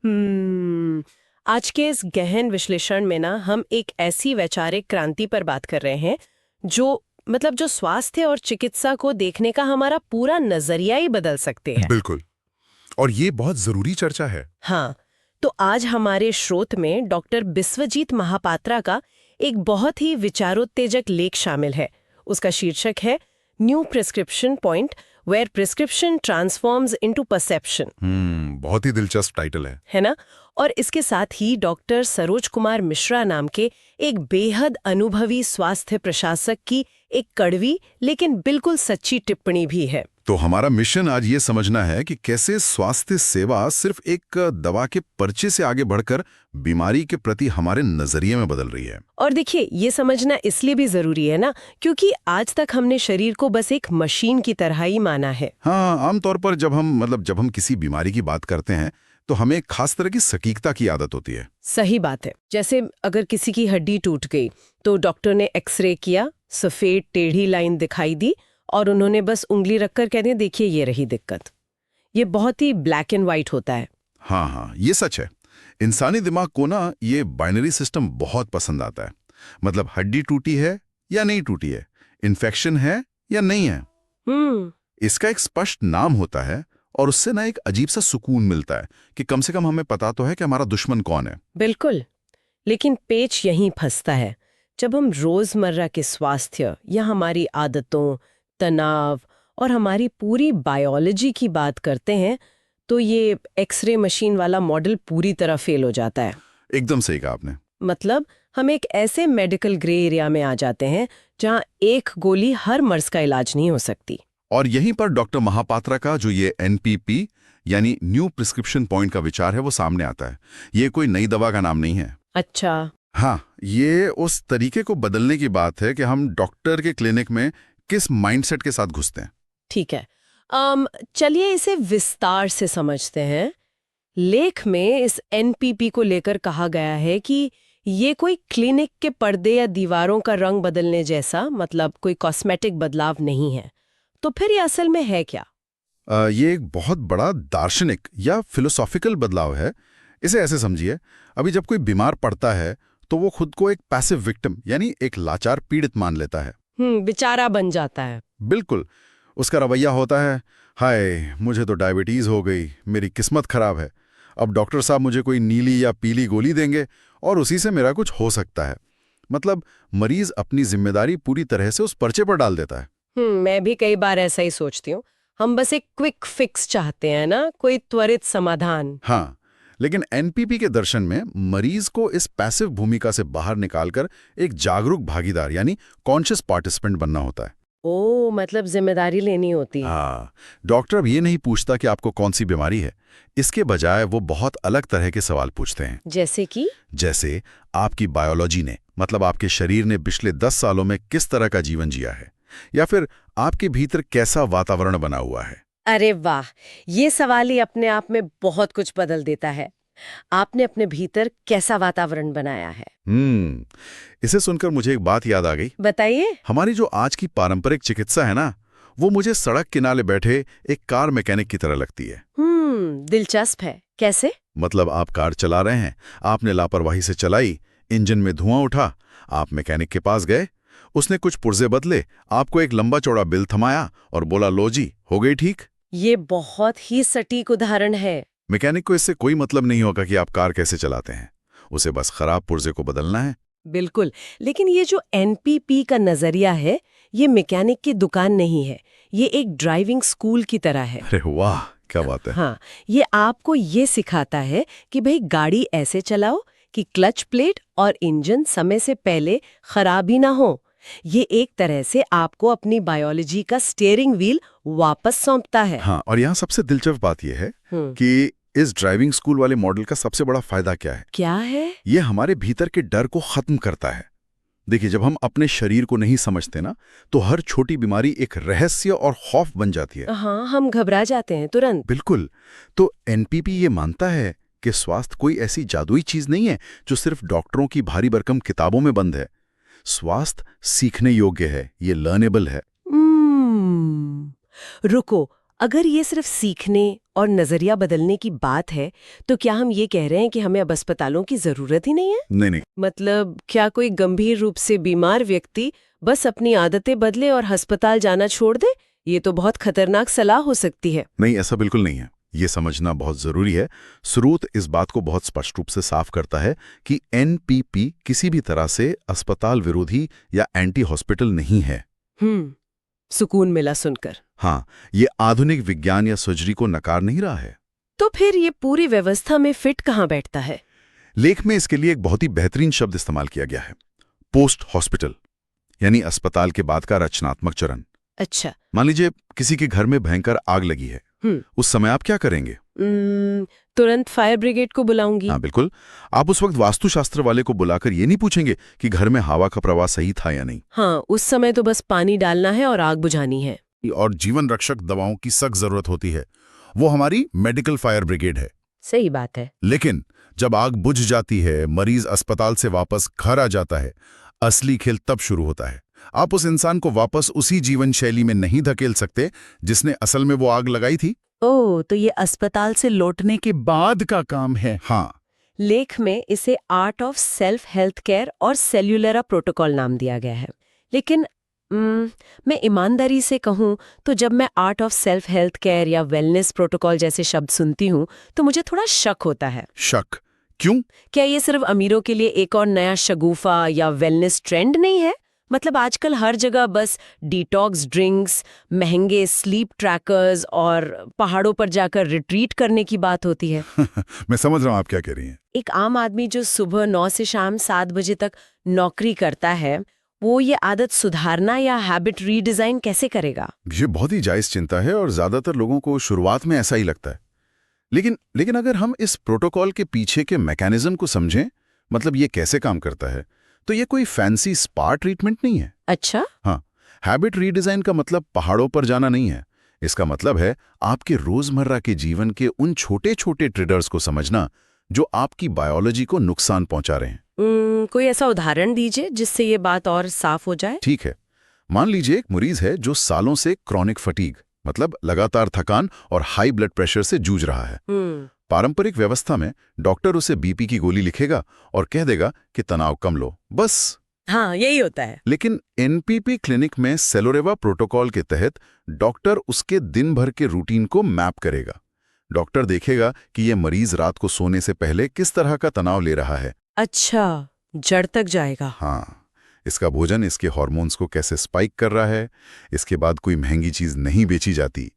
आज के इस गहन विश्लेषण में ना हम एक ऐसी वैचारिक क्रांति पर बात कर रहे हैं जो स्वास्थ्य और चिकित्सा को देखने का हमारा पूरा नजरिया ही बदल सकते हैं। बिल्कुल। और ये बहुत जरूरी चर्चा है। हाँ, तो आज हमारे स्रोत में डॉक्टर बिस्वजीत महापात्रा का एक बहुत ही विचारोत्तेजक लेख शामिल है। उसका शीर्षक है new prescription point where prescription transforms into perception. बहुत ही दिलचस्प टाइटल है ना? और इसके साथ ही डॉक्टर सरोज कुमार मिश्रा नाम के एक बेहद अनुभवी स्वास्थ्य प्रशासक की एक कड़वी लेकिन बिल्कुल सच्ची टिप्पणी भी है। तो हमारा मिशन आज ये समझना है कि कैसे स्वास्थ्य सेवा सिर्फ एक दवा के पर्चे से आगे बढ़कर बीमारी के प्रति हमारे नजरिए में बदल रही है। और देखिए, ये समझना इसलिए भी जरूरी है ना, क्योंकि आज तक हमने शरीर को बस एक मशीन की तरह ही माना है। हाँ, आमतौर पर जब हम किसी बीमारी की बात करते हैं तो हमें एक खास तरह की सटीकता की आदत होती है। सही बात है। जैसे अगर किसी की हड्डी टूट गई तो डॉक्टर ने एक्सरे किया, सफेद टेढ़ी लाइन दिखाई दी और उन्होंने बस उंगली रखकर कह दिया, देखिए ये रही दिक्कत। ये बहुत ही ब्लैक एंड व्हाइट होता है। हाँ, ये सच है। इंसानी दिमाग को ना ये बाइनरी सिस्टम बहुत पसंद आता है। मतलब हड्डी टूटी है या नहीं टूटी है, इन्फेक्शन है या नहीं है, इसका एक स्पष्ट नाम होता है और उससे ना एक अजीब सा सुकून मिलता है कि कम से कम हमें पता तो है कि हमारा दुश्मन कौन है। बिल्कुल। लेकिन पेच यहीं फंसता है। जब हम रोजमर्रा के स्वास्थ्य या हमारी आदतों, तनाव और हमारी पूरी बायोलॉजी की बात करते हैं तो ये एक्सरे मशीन वाला मॉडल पूरी तरह फेल हो जाता है। एकदम सही कहा आपने। मतलब हम एक ऐसे मेडिकल ग्रे एरिया में आ जाते हैं जहां एक गोली हर मर्ज का इलाज नहीं हो सकती। और यहीं पर डॉक्टर महापात्रा का जो ये एनपीपी यानी न्यू प्रिस्क्रिप्शन पॉइंट का विचार है वो सामने आता है। ये कोई नई दवा का नाम नहीं है। अच्छा। हाँ, ये उस तरीके को बदलने की बात है कि हम डॉक्टर के क्लिनिक में किस माइंडसेट के साथ घुसते हैं। ठीक है, चलिए इसे विस्तार से समझते हैं। लेख में इस एनपीपी को लेकर कहा गया है कि ये कोई क्लिनिक के पर्दे या दीवारों का रंग बदलने जैसा, मतलब कोई कॉस्मेटिक बदलाव नहीं है। तो फिर ये असल में है क्या? ये एक बहुत बड़ा दार्शनिक या फिलोसॉफिकल बदलाव है। इसे ऐसे समझिए, अभी जब कोई बीमार पड़ता है तो वो खुद को एक पैसिव विक्टिम यानी एक लाचार पीड़ित मान लेता है। बेचारा बन जाता है। बिल्कुल। उसका रवैया होता है, हाय मुझे तो डायबिटीज हो गई, मेरी किस्मत खराब है, अब डॉक्टर साहब मुझे कोई नीली या पीली गोली देंगे और उसी से मेरा कुछ हो सकता है। मतलब मरीज अपनी जिम्मेदारी पूरी तरह से उस पर्चे पर डाल देता है। मैं भी कई बार ऐसा ही सोचती हूँ। हम बस एक क्विक फिक्स चाहते हैं ना, कोई त्वरित समाधान। हाँ, लेकिन एनपीपी के दर्शन में मरीज को इस पैसिव भूमिका से बाहर निकालकर एक जागरूक भागीदार यानी कॉन्शियस पार्टिसिपेंट बनना होता है। मतलब जिम्मेदारी लेनी होती है। हाँ, डॉक्टर अब ये नहीं पूछता कि आपको कौन सी बीमारी है। इसके बजाय वो बहुत अलग तरह के सवाल पूछते हैं। जैसे आपकी बायोलॉजी ने, मतलब आपके शरीर ने पिछले 10 सालों में किस तरह का जीवन जिया है, या फिर आपके भीतर कैसा वातावरण बना हुआ है। अरे वाह, ये सवाल ही अपने आप में बहुत कुछ बदल देता है। आपने अपने भीतर कैसा वातावरण बनाया है। इसे सुनकर मुझे एक बात याद आ गई। बताइए। हमारी जो आज की पारंपरिक चिकित्सा है ना, वो मुझे सड़क किनारे बैठे एक कार मैकेनिक की तरह लगती है। दिलचस्प है। कैसे? मतलब आप कार चला रहे हैं, आपने लापरवाही से चलाई, इंजन में धुआं उठा, आप मैकेनिक के पास गए, उसने कुछ पुर्जे बदले, आपको एक लंबा चौड़ा बिल थमाया और बोला, लो जी, हो गई ठीक। ये बहुत ही सटीक उदाहरण है। मैकेनिक को इससे कोई मतलब नहीं होगा कि आप कार कैसे चलाते हैं, उसे बस खराब पुर्जे को बदलना है। बिल्कुल। लेकिन ये जो एनपीपी का नजरिया है, ये मैकेनिक की दुकान नहीं है, ये एक ड्राइविंग स्कूल की तरह है। अरे वाह, क्या बात है। हाँ, ये आपको ये सिखाता है कि भाई गाड़ी ऐसे चलाओ कि क्लच प्लेट और इंजन समय से पहले खराब ही ना हो। ये एक तरह से आपको अपनी बायोलॉजी का स्टीयरिंग व्हील वापस सौंपता है। हाँ, और यहाँ सबसे दिलचस्प बात यह है कि इस ड्राइविंग स्कूल वाले मॉडल का सबसे बड़ा फायदा क्या है? क्या है? ये हमारे भीतर के डर को खत्म करता है। देखिए, जब हम अपने शरीर को नहीं समझते ना, तो हर छोटी बीमारी एक रहस्य और खौफ बन जाती है। हाँ, हम घबरा जाते हैं तुरंत। बिल्कुल। तो एनपीपी ये मानता है कि स्वास्थ्य कोई ऐसी जादुई चीज नहीं है जो सिर्फ डॉक्टरों की भारी भरकम किताबों में बंद है। स्वास्थ्य सीखने योग्य है, ये लर्नेबल है। रुको, अगर ये सिर्फ सीखने और नजरिया बदलने की बात है तो क्या हम ये कह रहे हैं कि हमें अब अस्पतालों की जरूरत ही नहीं है? नहीं। मतलब क्या कोई गंभीर रूप से बीमार व्यक्ति बस अपनी आदतें बदले और अस्पताल जाना छोड़ दे? ये तो बहुत खतरनाक सलाह हो सकती है। नहीं, ऐसा बिल्कुल नहीं है। ये समझना बहुत जरूरी है। स्रोत इस बात को बहुत स्पष्ट रूप से साफ करता है कि एनपीपी किसी भी तरह से अस्पताल विरोधी या एंटी हॉस्पिटल नहीं है। सुकून मिला सुनकर। हाँ, ये आधुनिक विज्ञान या सर्जरी को नकार नहीं रहा है। तो फिर ये पूरी व्यवस्था में फिट कहाँ बैठता है? लेख में इसके लिए एक बहुत ही बेहतरीन शब्द इस्तेमाल किया गया है, पोस्ट हॉस्पिटल, यानी अस्पताल के बाद का रचनात्मक चरण। अच्छा। मान लीजिए किसी के घर में भयंकर आग लगी है, उस समय आप क्या करेंगे? तुरंत फायर ब्रिगेड को बुलाऊंगी। हाँ बिल्कुल। आप उस वक्त वास्तुशास्त्र वाले को बुलाकर ये नहीं पूछेंगे कि घर में हवा का प्रवाह सही था या नहीं। हाँ, उस समय तो बस पानी डालना है और आग बुझानी है। और जीवन रक्षक दवाओं की सख्त जरूरत होती है, वो हमारी मेडिकल फायर ब्रिगेड है। सही बात है। लेकिन जब आग बुझ जाती है, मरीज अस्पताल से वापस घर आ जाता है, असली खेल तब शुरू होता है। आप उस इंसान को वापस उसी जीवन शैली में नहीं धकेल सकते जिसने असल में वो आग लगाई थी। ओह, तो ये अस्पताल से लौटने के बाद का काम है। हाँ। लेख में इसे art of self health care और सेल्यूलरा प्रोटोकॉल नाम दिया गया है। लेकिन मैं ईमानदारी से कहूँ तो जब मैं art of self health care या वेलनेस प्रोटोकॉल जैसे शब्द सुनती हूँ तो मुझे थोड़ा शक होता है। शक क्यों? क्या ये सिर्फ अमीरों के लिए एक और नया शगुफा या वेलनेस ट्रेंड नहीं है? मतलब आजकल हर जगह बस डिटॉक्स ड्रिंक्स, महंगे स्लीप ट्रैकर्स और पहाड़ों पर जाकर रिट्रीट करने की बात होती है। मैं समझ रहा हूँ आप क्या कह रही हैं। एक आम आदमी जो सुबह 9 से शाम 7 बजे तक नौकरी करता है, वो ये आदत सुधारना या हैबिट रीडिजाइन कैसे करेगा? ये बहुत ही जायज चिंता है और ज्यादातर लोगों को शुरुआत में ऐसा ही लगता है। लेकिन अगर हम इस प्रोटोकॉल के पीछे के मैकेनिज्म को समझें, मतलब ये कैसे काम करता है, तो ये कोई फैंसी स्पा ट्रीटमेंट नहीं है। अच्छा। हाँ, हैबिट रीडिजाइन का मतलब पहाड़ों पर जाना नहीं है। इसका मतलब है आपके रोजमर्रा के जीवन के उन छोटे छोटे ट्रिगर्स को समझना जो आपकी बायोलॉजी को नुकसान पहुंचा रहे हैं। कोई ऐसा उदाहरण दीजिए जिससे ये बात और साफ हो जाए। ठीक है, मान लीजिए एक मरीज है जो सालों से क्रॉनिक फटीग, मतलब लगातार थकान और हाई ब्लड प्रेशर से जूझ रहा है। पारंपरिक व्यवस्था में डॉक्टर उसे बीपी की गोली लिखेगा और कह देगा कि तनाव कम लो, बस। हाँ, यही होता है। लेकिन एनपीपी क्लिनिक में सेलोरेवा प्रोटोकॉल के तहत डॉक्टर उसके दिन भर के रूटीन को मैप करेगा। डॉक्टर देखेगा कि ये मरीज रात को सोने से पहले किस तरह का तनाव ले रहा है। अच्छा, जड़ तक जाएगा। हाँ, इसका भोजन इसके हार्मोन्स को कैसे स्पाइक कर रहा है। इसके बाद कोई महंगी चीज नहीं बेची जाती,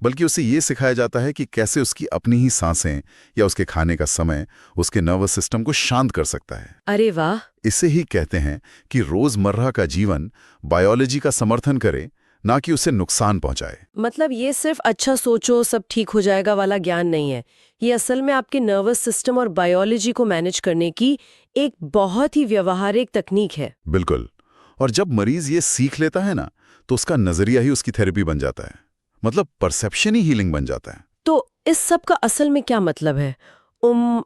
बल्कि उसे ये सिखाया जाता है कि कैसे उसकी अपनी ही सांसें या उसके खाने का समय उसके नर्वस सिस्टम को शांत कर सकता है। अरे वाह! इसे ही कहते हैं कि रोजमर्रा का जीवन बायोलॉजी का समर्थन करे, ना कि उसे नुकसान पहुंचाए। मतलब ये सिर्फ अच्छा सोचो सब ठीक हो जाएगा वाला ज्ञान नहीं है। ये असल में आपके नर्वस सिस्टम और बायोलॉजी को मैनेज करने की एक बहुत ही व्यवहारिक तकनीक है। बिल्कुल। और जब मरीज ये सीख लेता है ना, तो उसका नजरिया ही उसकी थेरेपी बन जाता है। मतलब परसेप्शन ही हीलिंग बन जाता है। तो इस सब का असल में क्या मतलब है?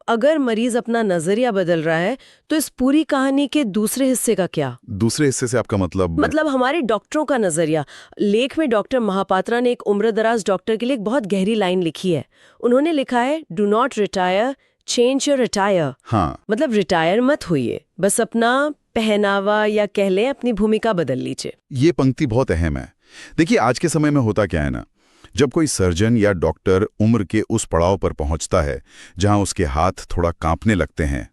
अगर मरीज अपना नजरिया बदल रहा है तो इस पूरी कहानी के दूसरे हिस्से का क्या? दूसरे हिस्से से आपका मतलब हमारे डॉक्टरों का नजरिया। लेख में डॉक्टर महापात्रा ने एक उम्रदराज डॉक्टर के लिए एक बहुत गहरी लाइन लिखी है। उन्होंने लिखा है, do not retire, change your retire. हाँ, मतलब रिटायर मत होइए, बस अपना पहनावा या कह लें अपनी भूमिका बदल लीजिए। ये पंक्ति बहुत अहम है। देखिए, आज के समय में होता क्या है ना, जब कोई सर्जन या डॉक्टर उम्र के उस पड़ाव पर पहुंचता है जहां उसके हाथ थोड़ा कांपने लगते हैं,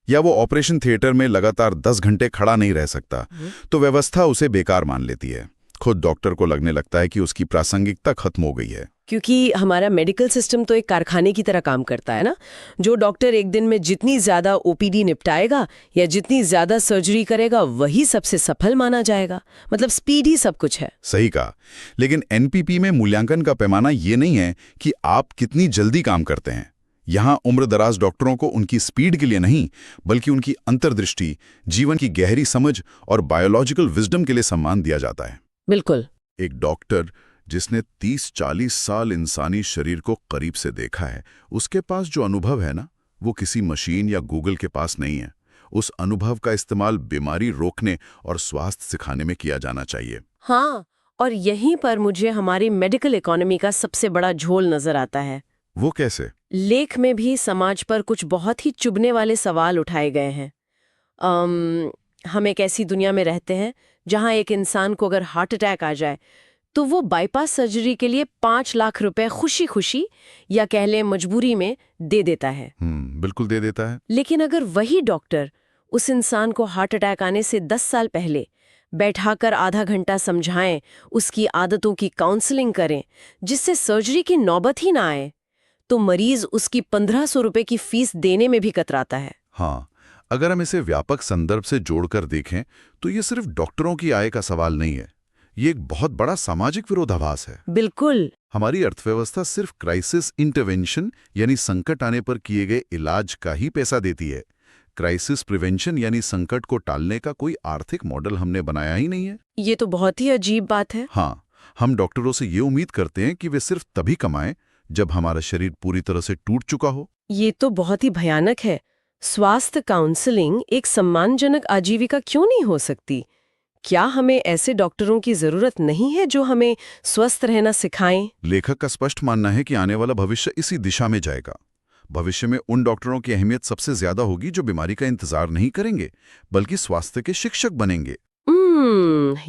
या वो ऑपरेशन थिएटर में लगातार 10 घंटे खड़ा नहीं रह सकता, तो व्यवस्था उसे बेकार मान लेती है। खुद डॉक्टर को लगने लगता है कि उसकी प्रासंगिकता खत्म हो गई है। क्योंकि हमारा मेडिकल सिस्टम तो एक कारखाने की तरह काम करता है ना। जो डॉक्टर एक दिन में जितनी ज्यादा ओपीडी निपटाएगा या जितनी ज्यादा सर्जरी करेगा, वही सबसे सफल माना जाएगा। मतलब स्पीड ही सब कुछ है। सही कहा। लेकिन एनपीपी में मूल्यांकन का पैमाना ये नहीं है कि आप कितनी जल्दी काम करते हैं। यहाँ उम्रदराज डॉक्टरों को उनकी स्पीड के लिए नहीं, बल्कि उनकी अंतर्दृष्टि, जीवन की गहरी समझ और बायोलॉजिकल विजडम के लिए सम्मान दिया जाता है। बिल्कुल। एक डॉक्टर जिसने 30-40 साल इंसानी शरीर को करीब से देखा है, उसके पास जो अनुभव है ना, वो किसी मशीन या गूगल के पास नहीं है। उस अनुभव का इस्तेमाल बीमारी रोकने और स्वास्थ्य सिखाने में किया जाना चाहिए। हाँ, और यहीं पर मुझे हमारी मेडिकल इकोनॉमी का सबसे बड़ा झोल नजर आता है। वो कैसे? लेख में भी समाज पर कुछ बहुत ही चुभने वाले सवाल उठाए गए हैं। हम एक ऐसी दुनिया में रहते हैं जहां एक इंसान को अगर हार्ट अटैक आ जाए तो वो बाईपास सर्जरी के लिए 5 लाख रुपए खुशी खुशी या कह लें मजबूरी में दे देता है। बिल्कुल दे देता है। लेकिन अगर वही डॉक्टर उस इंसान को हार्ट अटैक आने से 10 साल पहले बैठाकर आधा घंटा समझाएं, उसकी आदतों की काउंसलिंग करें, जिससे सर्जरी की नौबत ही ना आए, तो मरीज उसकी 1500 रुपए की फीस देने में भी कतराता है। हाँ, अगर हम इसे व्यापक संदर्भ से जोड़कर देखें तो ये सिर्फ डॉक्टरों की आय का सवाल नहीं है, ये एक बहुत बड़ा सामाजिक विरोधाभास है। बिल्कुल। हमारी अर्थव्यवस्था सिर्फ क्राइसिस इंटरवेंशन यानी संकट आने पर किए गए इलाज का ही पैसा देती है। क्राइसिस प्रिवेंशन यानी संकट को टालने का कोई आर्थिक मॉडल हमने बनाया ही नहीं है। ये तो बहुत ही अजीब बात है। हाँ, हम डॉक्टरों से ये उम्मीद करते हैं कि वे सिर्फ तभी कमाएं जब हमारा शरीर पूरी तरह से टूट चुका हो। ये तो बहुत ही भयानक है। स्वास्थ्य काउंसलिंग एक सम्मानजनक आजीविका क्यों नहीं हो सकती? क्या हमें ऐसे डॉक्टरों की जरूरत नहीं है जो हमें स्वस्थ रहना सिखाएं? लेखक का स्पष्ट मानना है कि आने वाला भविष्य इसी दिशा में जाएगा। भविष्य में उन डॉक्टरों की अहमियत सबसे ज्यादा होगी जो बीमारी का इंतजार नहीं करेंगे बल्कि स्वास्थ्य के शिक्षक बनेंगे।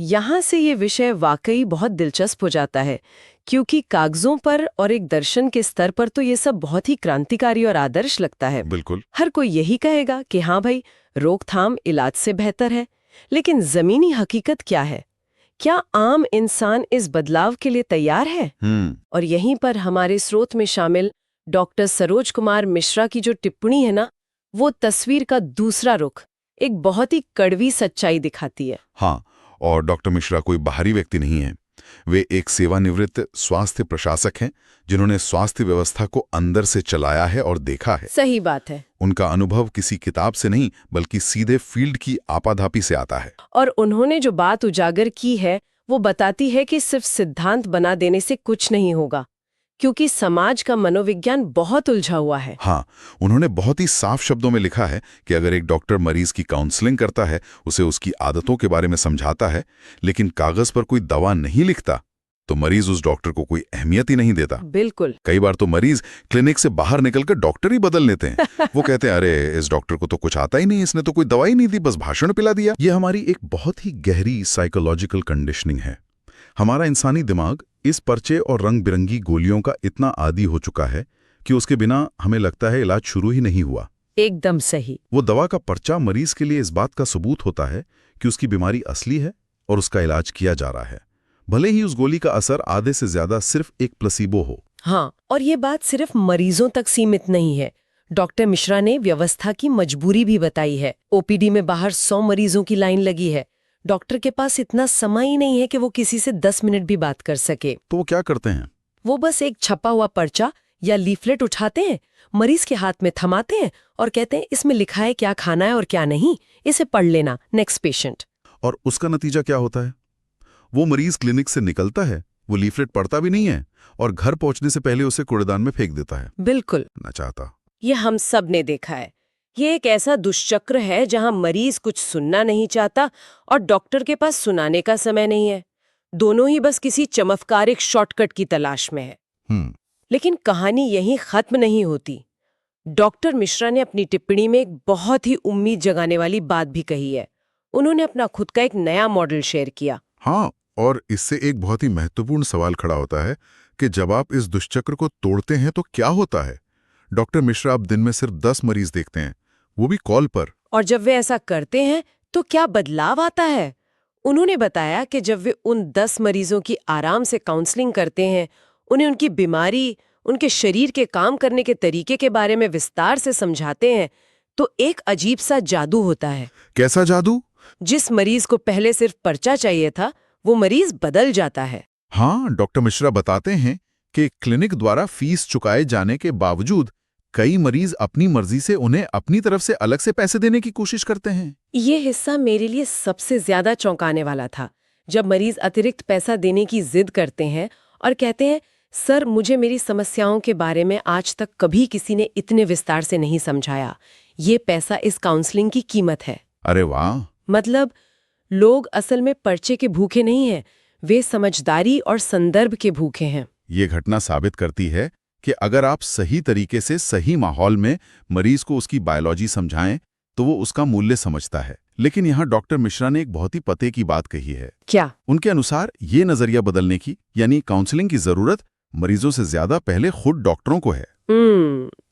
यहाँ से ये विषय वाकई बहुत दिलचस्प हो जाता है, क्योंकि कागजों पर और एक दर्शन के स्तर पर तो ये सब बहुत ही क्रांतिकारी और आदर्श लगता है। बिल्कुल। हर कोई यही कहेगा कि हाँ भाई, रोकथाम इलाज से बेहतर है। लेकिन जमीनी हकीकत क्या है? क्या आम इंसान इस बदलाव के लिए तैयार है? और यहीं पर हमारे स्रोत में शामिल डॉक्टर सरोज कुमार मिश्रा की जो टिप्पणी है ना, वो तस्वीर का दूसरा रुख, एक बहुत ही कड़वी सच्चाई दिखाती है। हाँ, और डॉक्टर मिश्रा कोई बाहरी व्यक्ति नहीं है। वे एक सेवानिवृत्त स्वास्थ्य प्रशासक हैं जिन्होंने स्वास्थ्य व्यवस्था को अंदर से चलाया है और देखा है। सही बात है। उनका अनुभव किसी किताब से नहीं बल्कि सीधे फील्ड की आपाधापी से आता है। और उन्होंने जो बात उजागर की है वो बताती है कि सिर्फ सिद्धांत बना देने से कुछ नहीं होगा, क्योंकि समाज का मनोविज्ञान बहुत उलझा हुआ है। हाँ, उन्होंने बहुत ही साफ शब्दों में लिखा है कि अगर एक डॉक्टर मरीज की काउंसलिंग करता है, उसे उसकी आदतों के बारे में समझाता है, लेकिन कागज पर कोई दवा नहीं लिखता, तो मरीज उस डॉक्टर को कोई अहमियत ही नहीं देता। बिल्कुल। कई बार तो मरीज क्लिनिक से बाहर निकलकर डॉक्टर ही बदल लेते हैं। वो कहते हैं, अरे इस डॉक्टर को तो कुछ आता ही नहीं, इसने तो कोई दवाई नहीं दी, बस भाषण पिला दिया। ये हमारी एक बहुत ही गहरी साइकोलॉजिकल कंडीशनिंग है। हमारा इंसानी दिमाग इस पर्चे और रंग बिरंगी गोलियों का इतना आदी हो चुका है कि उसके बिना हमें लगता है इलाज शुरू ही नहीं हुआ। एकदम सही। वो दवा का पर्चा मरीज के लिए इस बात का सबूत होता है कि उसकी बीमारी असली है और उसका इलाज किया जा रहा है, भले ही उस गोली का असर आधे से ज्यादा सिर्फ एक प्लेसिबो हो। हाँ, और ये बात सिर्फ मरीजों तक सीमित नहीं है। डॉक्टर मिश्रा ने व्यवस्था की मजबूरी भी बताई है। ओपीडी में बाहर 100 मरीजों की लाइन लगी है। डॉक्टर के पास इतना समय ही नहीं है कि वो किसी से 10 मिनट भी बात कर सके। तो वो क्या करते हैं? वो बस एक छपा हुआ पर्चा या लीफलेट उठाते हैं, मरीज के हाथ में थमाते हैं और कहते हैं, इसमें लिखा है क्या खाना है और क्या नहीं, इसे पढ़ लेना, नेक्स्ट पेशेंट। और उसका नतीजा क्या होता है? वो मरीज क्लिनिक से निकलता है, वो लीफलेट पढ़ता भी नहीं है और घर पहुंचने से पहले उसे कूड़ेदान में फेंक देता है। बिल्कुल। ना चाहता। ये हम सब ने देखा है। ये एक ऐसा दुष्चक्र है जहां मरीज कुछ सुनना नहीं चाहता और डॉक्टर के पास सुनाने का समय नहीं है। दोनों ही बस किसी चमत्कारिक शॉर्टकट की तलाश में है। लेकिन कहानी यहीं खत्म नहीं होती। डॉक्टर मिश्रा ने अपनी टिप्पणी में एक बहुत ही उम्मीद जगाने वाली बात भी कही है। उन्होंने अपना खुद का एक नया मॉडल शेयर किया। हाँ, और इससे एक बहुत ही महत्वपूर्ण सवाल खड़ा होता है कि जब आप इस दुष्चक्र को तोड़ते हैं तो क्या होता है? डॉक्टर मिश्रा आप दिन में सिर्फ 10 मरीज देखते हैं, वो भी कॉल पर। और जब वे ऐसा करते हैं तो क्या बदलाव आता है? उन्होंने बताया कि जब वे उन 10 मरीजों की आराम से काउंसलिंग करते हैं, उन्हें उनकी बीमारी, उनके शरीर के काम करने के तरीके के बारे में विस्तार से समझाते हैं, तो एक अजीब सा जादू होता है। कैसा जादू? जिस मरीज को पहले सिर्फ पर्चा चाहिए था, वो मरीज बदल जाता है। हाँ, डॉक्टर मिश्रा बताते हैं कि क्लिनिक द्वारा फीस चुकाए जाने के बावजूद कई मरीज अपनी मर्जी से उन्हें अपनी तरफ से अलग से पैसे देने की कोशिश करते हैं। ये हिस्सा मेरे लिए सबसे ज्यादा चौंकाने वाला था, जब मरीज अतिरिक्त पैसा देने की जिद करते हैं और कहते हैं, सर मुझे मेरी समस्याओं के बारे में आज तक कभी किसी ने इतने विस्तार से नहीं समझाया, ये पैसा इस काउंसलिंग की कीमत है। अरे वाह! मतलब लोग असल में पर्चे के भूखे नहीं हैं, वे समझदारी और संदर्भ के भूखे हैं। ये घटना साबित करती है कि अगर आप सही तरीके से सही माहौल में मरीज को उसकी बायोलॉजी समझाएं तो वो उसका मूल्य समझता है। लेकिन यहाँ डॉक्टर मिश्रा ने एक बहुत ही पते की बात कही है। क्या? उनके अनुसार ये नजरिया बदलने की यानी काउंसलिंग की जरूरत मरीजों से ज्यादा पहले खुद डॉक्टरों को है।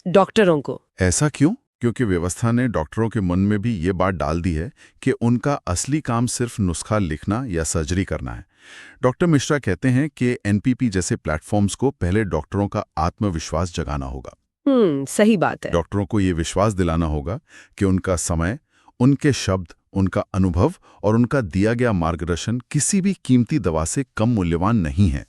डॉक्टरों को। ऐसा क्यों? क्योंकि व्यवस्था ने डॉक्टरों के मन में भी ये बात डाल दी है कि उनका असली काम सिर्फ नुस्खा लिखना या सर्जरी करना है। डॉक्टर मिश्रा कहते हैं कि एनपीपी जैसे प्लेटफॉर्म्स को पहले डॉक्टरों का आत्मविश्वास जगाना होगा। सही बात है। डॉक्टरों को ये विश्वास दिलाना होगा कि उनका समय, उनके शब्द, उनका अनुभव और उनका दिया गया मार्गदर्शन किसी भी कीमती दवा से कम मूल्यवान नहीं है।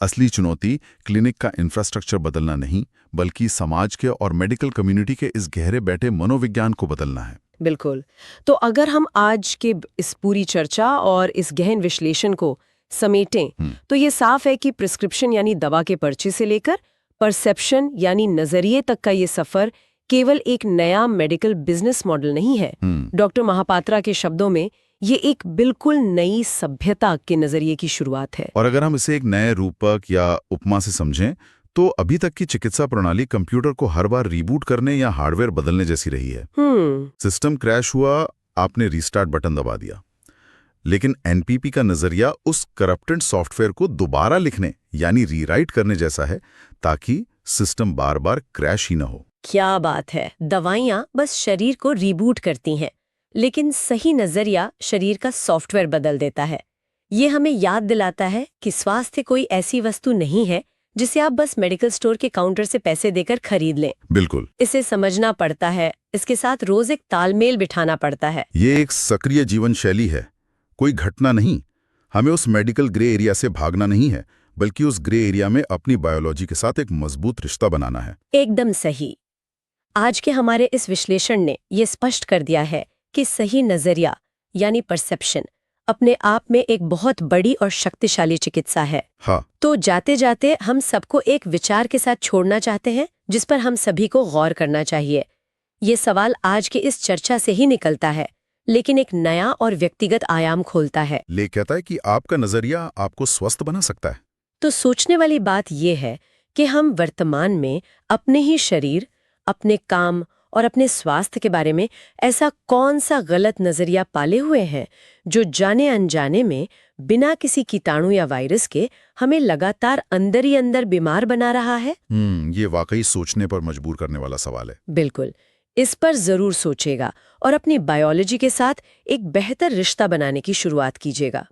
असली चुनौती क्लिनिक का इंफ्रास्ट्रक्चर बदलना नहीं, बल्कि समाज के और मेडिकल कम्युनिटी के इस गहरे बैठे मनोविज्ञान को बदलना है। बिल्कुल। तो अगर हम आज के इस पूरी चर्चा और इस गहन विश्लेषण को समेटें तो ये साफ है कि प्रिस्क्रिप्शन यानी दवा के पर्चे से लेकर परसेप्शन यानी नजरिए तक का ये सफर केवल एक नया मेडिकल बिजनेस मॉडल नहीं है। डॉक्टर महापात्रा के शब्दों में ये एक बिल्कुल नई सभ्यता के नजरिए की शुरुआत है। और अगर हम इसे एक नए रूपक या उपमा से समझें तो अभी तक की चिकित्सा प्रणाली कंप्यूटर को हर बार रीबूट करने या हार्डवेयर बदलने जैसी रही है। सिस्टम क्रैश हुआ, आपने रीस्टार्ट बटन दबा दिया। लेकिन एनपीपी का नजरिया उस करप्टेड सॉफ्टवेयर को दोबारा लिखने यानी रीराइट करने जैसा है, ताकि सिस्टम बार बार क्रैश ही न हो। क्या बात है! दवाइयां बस शरीर को रीबूट करती हैं, लेकिन सही नजरिया शरीर का सॉफ्टवेयर बदल देता है। ये हमें याद दिलाता है कि स्वास्थ्य कोई ऐसी वस्तु नहीं है जिसे आप बस मेडिकल स्टोर के काउंटर से पैसे देकर खरीद लें। बिल्कुल। इसे समझना पड़ता है, इसके साथ रोज एक तालमेल बिठाना पड़ता है। ये एक सक्रिय जीवन शैली है, कोई घटना नहीं। हमें उस मेडिकल ग्रे एरिया से भागना नहीं है, बल्कि उस ग्रे एरिया में अपनी बायोलॉजी के साथ एक मजबूत रिश्ता बनाना है। एकदम सही। आज के हमारे इस विश्लेषण ने ये स्पष्ट कर दिया है कि सही नजरिया यानी परसेप्शन अपने आप में एक बहुत बड़ी और शक्तिशाली चिकित्सा है। हाँ। तो जाते जाते हम सबको एक विचार के साथ छोड़ना चाहते हैं जिस पर हम सभी को गौर करना चाहिए। ये सवाल आज की इस चर्चा से ही निकलता है, लेकिन एक नया और व्यक्तिगत आयाम खोलता है। ले कहता है कि आपका नजरिया आपको स्वस्थ बना सकता है। तो सोचने वाली बात यह है कि हम वर्तमान में अपने ही शरीर, अपने काम और अपने स्वास्थ्य के बारे में ऐसा कौन सा गलत नजरिया पाले हुए हैं जो जाने अनजाने में बिना किसी कीटाणु या वायरस के हमें लगातार अंदर ही अंदर बीमार बना रहा है। ये वाकई सोचने पर मजबूर करने वाला सवाल है। बिल्कुल। इस पर जरूर सोचेगा और अपनी बायोलॉजी के साथ एक बेहतर रिश्ता बनाने की शुरुआत कीजिएगा।